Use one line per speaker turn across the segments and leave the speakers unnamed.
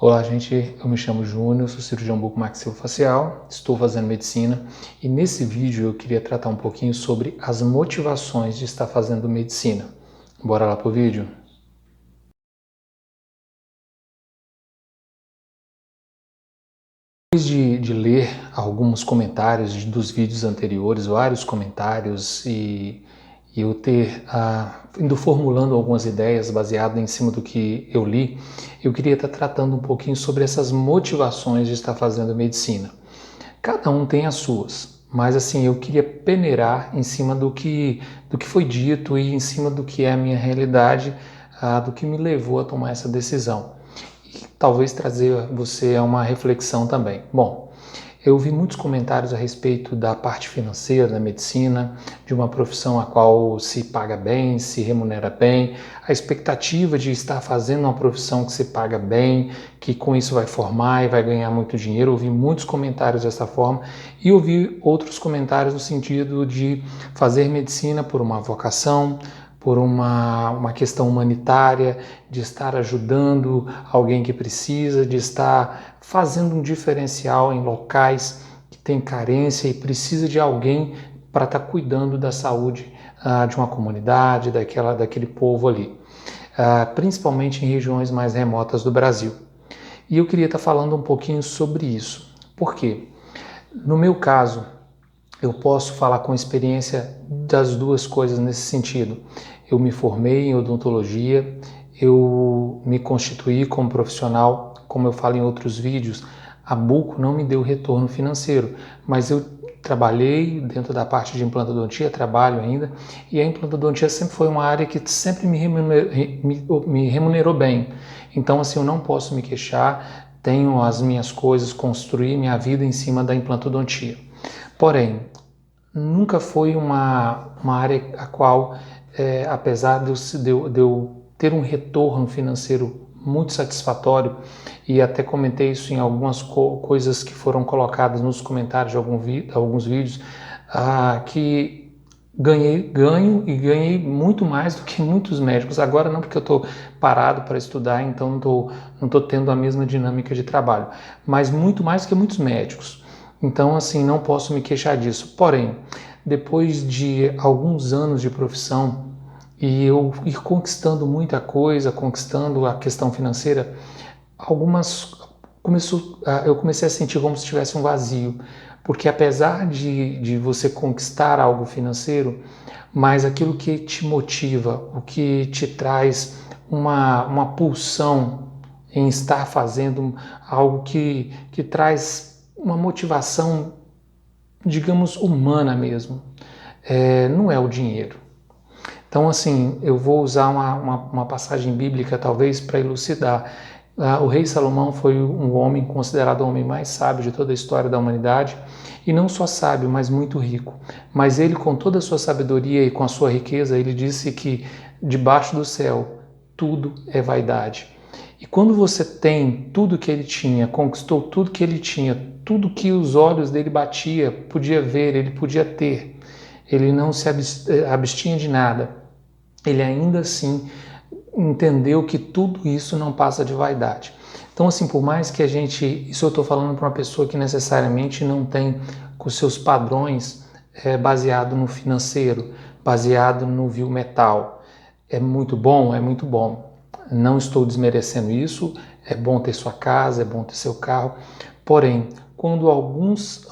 Olá, gente. Eu me chamo Júnior, sou cirurgião bucomaxilofacial, estou fazendo medicina e nesse vídeo eu queria tratar um pouquinho sobre as motivações de estar fazendo medicina. Bora lá pro vídeo? Depois de ler alguns comentários dos vídeos anteriores, vários comentários e eu ter indo formulando algumas ideias baseadas em cima do que eu li, eu queria estar tratando um pouquinho sobre essas motivações de estar fazendo medicina. Cada um tem as suas, mas assim, eu queria peneirar em cima do que foi dito e em cima do que é a minha realidade, do que me levou a tomar essa decisão. E talvez trazer você a uma reflexão também. Bom, eu vi muitos comentários a respeito da parte financeira da medicina, de uma profissão a qual se paga bem, se remunera bem, a expectativa de estar fazendo uma profissão que se paga bem, que com isso vai formar e vai ganhar muito dinheiro. Eu vi muitos comentários dessa forma e ouvi outros comentários no sentido de fazer medicina por uma vocação, por uma questão humanitária, de estar ajudando alguém que precisa, de estar fazendo um diferencial em locais que tem carência e precisa de alguém para estar cuidando da saúde de uma comunidade, daquele povo ali, principalmente em regiões mais remotas do Brasil. E eu queria estar falando um pouquinho sobre isso. Por quê? No meu caso, eu posso falar com experiência das duas coisas nesse sentido. Eu me formei em odontologia, eu me constituí como profissional, como eu falo em outros vídeos, a Buco não me deu retorno financeiro, mas eu trabalhei dentro da parte de implantodontia, trabalho ainda, e a implantodontia sempre foi uma área que sempre me remunerou bem. Então, assim, eu não posso me queixar, tenho as minhas coisas, construí minha vida em cima da implantodontia. Porém, nunca foi uma área a qual, apesar de eu ter um retorno financeiro muito satisfatório, e até comentei isso em algumas coisas que foram colocadas nos comentários de alguns vídeos, que ganho e ganhei muito mais do que muitos médicos. Agora não, porque eu estou parado para estudar, então não tô tendo a mesma dinâmica de trabalho, mas muito mais que muitos médicos. Então, assim, não posso me queixar disso. Porém, depois de alguns anos de profissão e eu ir conquistando muita coisa, conquistando a questão financeira, eu comecei a sentir como se tivesse um vazio, porque apesar de você conquistar algo financeiro, mas aquilo que te motiva, o que te traz uma pulsão em estar fazendo algo que traz uma motivação, digamos, humana mesmo, não é o dinheiro. Então, assim, eu vou usar uma passagem bíblica, talvez, para elucidar. O rei Salomão foi um homem considerado o homem mais sábio de toda a história da humanidade, e não só sábio, mas muito rico. Mas ele, com toda a sua sabedoria e com a sua riqueza, ele disse que debaixo do céu tudo é vaidade. E quando você tem tudo que ele tinha, conquistou tudo que ele tinha, tudo que os olhos dele batia, podia ver, ele podia ter, ele não se abstinha de nada, ele ainda assim entendeu que tudo isso não passa de vaidade. Então, assim, por mais que isso eu estou falando para uma pessoa que necessariamente não tem com seus padrões baseado no financeiro, baseado no vil metal. É muito bom? É muito bom. Não estou desmerecendo isso, é bom ter sua casa, é bom ter seu carro, porém, quando alguns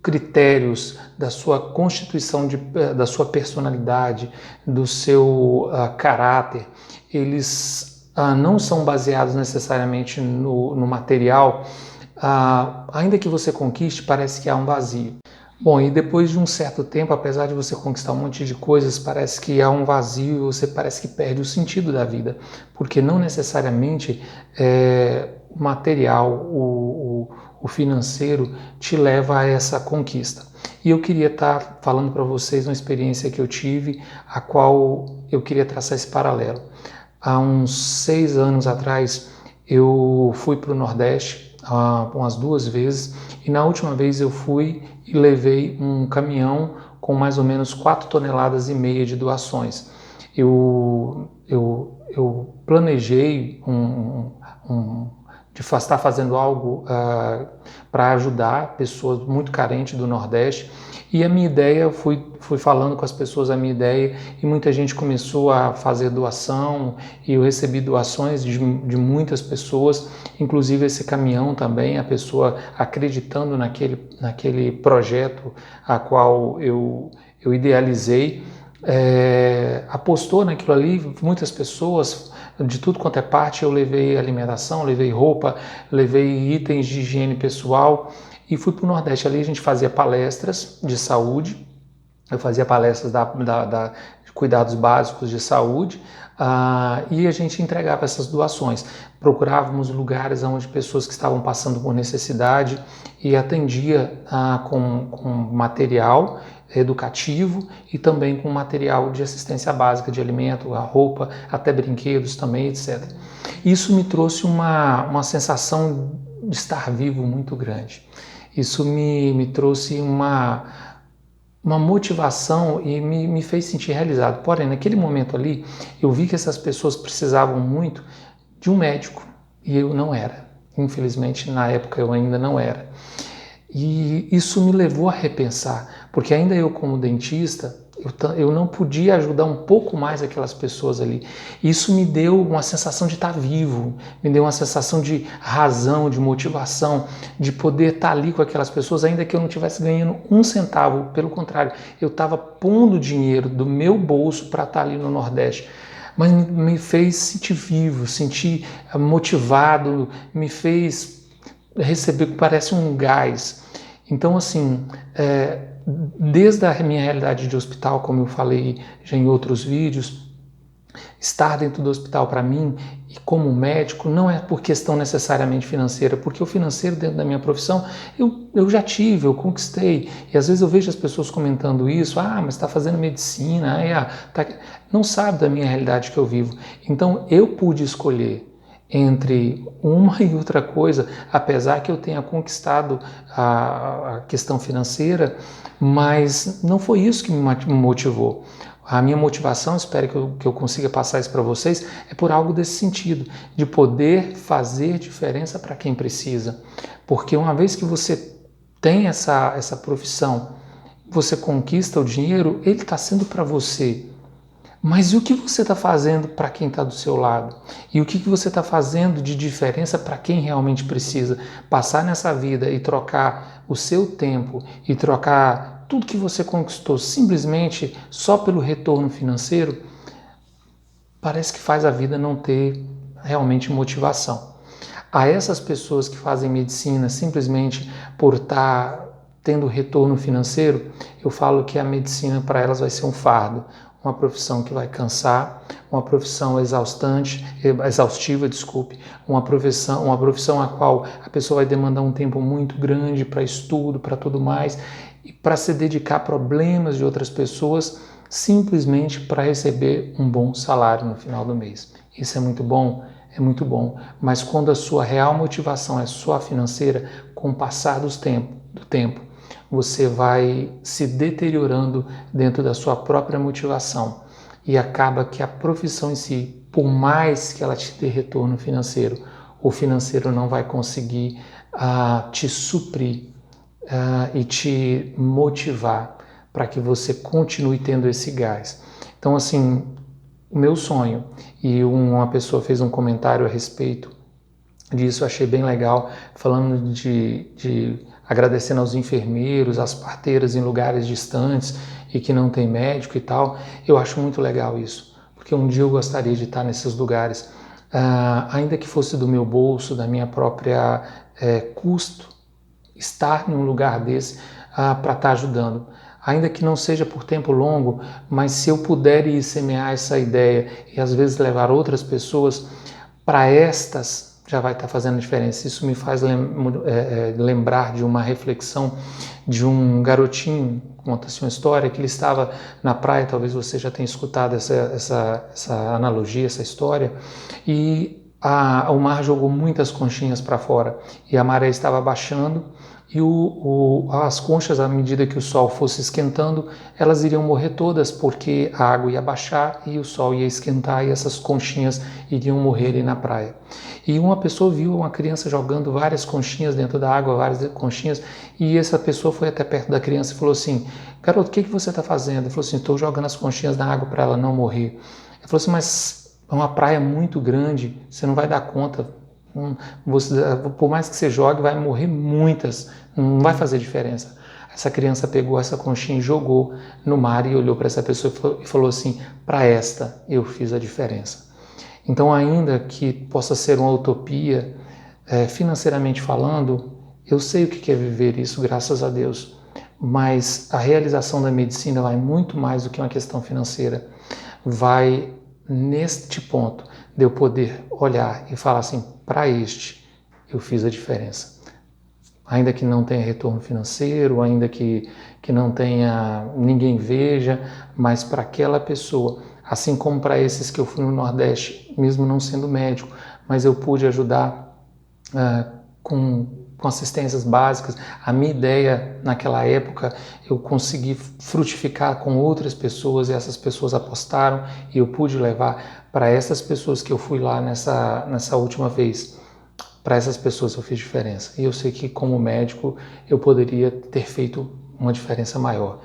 critérios da sua constituição, da sua personalidade, do seu caráter, eles não são baseados necessariamente no material, ainda que você conquiste, parece que há um vazio. Bom, e depois de um certo tempo, apesar de você conquistar um monte de coisas, parece que há um vazio e você parece que perde o sentido da vida, porque não necessariamente o material, o financeiro te leva a essa conquista. E eu queria estar falando para vocês uma experiência que eu tive, a qual eu queria traçar esse paralelo. Há uns 6 anos atrás, eu fui para o Nordeste umas 2 vezes, e na última vez eu fui e levei um caminhão com mais ou menos 4,5 toneladas de doações. Eu planejei estar fazendo algo para ajudar pessoas muito carentes do Nordeste. E a minha ideia, eu fui falando com as pessoas a minha ideia, e muita gente começou a fazer doação, e eu recebi doações de muitas pessoas, inclusive esse caminhão também, a pessoa acreditando naquele projeto a qual eu idealizei, apostou naquilo ali. Muitas pessoas de tudo quanto é parte. Eu levei alimentação, levei roupa, levei itens de higiene pessoal e fui para o Nordeste. Ali a gente fazia palestras de saúde, eu fazia palestras de cuidados básicos de saúde, e a gente entregava essas doações. Procurávamos lugares onde pessoas que estavam passando por necessidade e atendia com material educativo e também com material de assistência básica de alimento, a roupa, até brinquedos também, etc. Isso me trouxe uma sensação de estar vivo muito grande. Isso me trouxe uma motivação e me fez sentir realizado. Porém, naquele momento ali, eu vi que essas pessoas precisavam muito de um médico e eu não era. Infelizmente, na época eu ainda não era. E isso me levou a repensar, porque ainda eu como dentista, eu não podia ajudar um pouco mais aquelas pessoas ali. Isso me deu uma sensação de estar vivo, me deu uma sensação de razão, de motivação, de poder estar ali com aquelas pessoas, ainda que eu não estivesse ganhando um centavo. Pelo contrário, eu estava pondo dinheiro do meu bolso para estar ali no Nordeste. Mas me fez sentir vivo, sentir motivado, me fez receber, parece um gás. Então, assim, desde a minha realidade de hospital, como eu falei já em outros vídeos, estar dentro do hospital para mim, e como médico, não é por questão necessariamente financeira, porque o financeiro dentro da minha profissão eu já tive, eu conquistei. E às vezes eu vejo as pessoas comentando isso, mas está fazendo medicina, não sabe da minha realidade que eu vivo. Então eu pude escolher entre uma e outra coisa, apesar que eu tenha conquistado a questão financeira, mas não foi isso que me motivou. A minha motivação, espero que eu consiga passar isso para vocês, é por algo desse sentido, de poder fazer diferença para quem precisa. Porque uma vez que você tem essa profissão, você conquista o dinheiro, ele está sendo para você. Mas e o que você está fazendo para quem está do seu lado? E o que você está fazendo de diferença para quem realmente precisa? Passar nessa vida e trocar o seu tempo e trocar tudo que você conquistou simplesmente só pelo retorno financeiro, parece que faz a vida não ter realmente motivação. A essas pessoas que fazem medicina simplesmente por estar tendo retorno financeiro, eu falo que a medicina para elas vai ser um fardo. Uma profissão que vai cansar, uma profissão exaustiva, uma profissão a qual a pessoa vai demandar um tempo muito grande para estudo, para tudo mais, e para se dedicar a problemas de outras pessoas, simplesmente para receber um bom salário no final do mês. Isso é muito bom, mas quando a sua real motivação é só financeira, com o passar do tempo, você vai se deteriorando dentro da sua própria motivação e acaba que a profissão em si, por mais que ela te dê retorno financeiro, o financeiro não vai conseguir te suprir e te motivar para que você continue tendo esse gás. Então, assim, o meu sonho, e uma pessoa fez um comentário a respeito disso, eu achei bem legal, falando agradecendo aos enfermeiros, às parteiras em lugares distantes e que não tem médico e tal. Eu acho muito legal isso, porque um dia eu gostaria de estar nesses lugares, ainda que fosse do meu bolso, da minha própria custo, estar num lugar desse para estar ajudando. Ainda que não seja por tempo longo, mas se eu puder ir semear essa ideia e às vezes levar outras pessoas para estas, já vai estar fazendo diferença. Isso me faz lembrar de uma reflexão de um garotinho, conta-se uma história, que ele estava na praia, talvez você já tenha escutado essa analogia, essa história, e o mar jogou muitas conchinhas para fora, e a maré estava baixando, e as conchas, à medida que o sol fosse esquentando, elas iriam morrer todas, porque a água ia baixar e o sol ia esquentar e essas conchinhas iriam morrer ali na praia. E uma pessoa viu uma criança jogando várias conchinhas dentro da água, várias conchinhas, e essa pessoa foi até perto da criança e falou assim: garoto, o que você está fazendo? Ele falou assim: estou jogando as conchinhas na água para ela não morrer. Ele falou assim: mas é uma praia muito grande, você não vai dar conta. Por mais que você jogue, vai morrer muitas, não vai fazer diferença. Essa criança pegou essa conchinha e jogou no mar e olhou para essa pessoa e falou assim: para esta eu fiz a diferença. Então, ainda que possa ser uma utopia, financeiramente falando, eu sei o que é viver isso, graças a Deus, mas a realização da medicina vai muito mais do que uma questão financeira. Vai neste ponto de eu poder olhar e falar assim: para este eu fiz a diferença. Ainda que não tenha retorno financeiro, ainda que não tenha, ninguém veja, mas para aquela pessoa, assim como para esses que eu fui no Nordeste, mesmo não sendo médico, mas eu pude ajudar com assistências básicas. A minha ideia naquela época, eu consegui frutificar com outras pessoas e essas pessoas apostaram e eu pude levar para essas pessoas que eu fui lá nessa última vez. Para essas pessoas eu fiz diferença. E eu sei que como médico eu poderia ter feito uma diferença maior.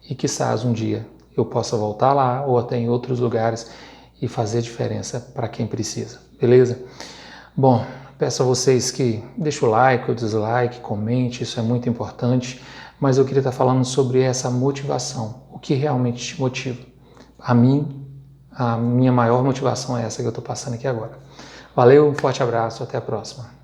E quizás um dia eu possa voltar lá ou até em outros lugares e fazer diferença para quem precisa. Beleza? Bom, peço a vocês que deixem o like ou dislike, comente, isso é muito importante. Mas eu queria estar falando sobre essa motivação. O que realmente te motiva? A minha maior motivação é essa que eu estou passando aqui agora. Valeu, um forte abraço, até a próxima.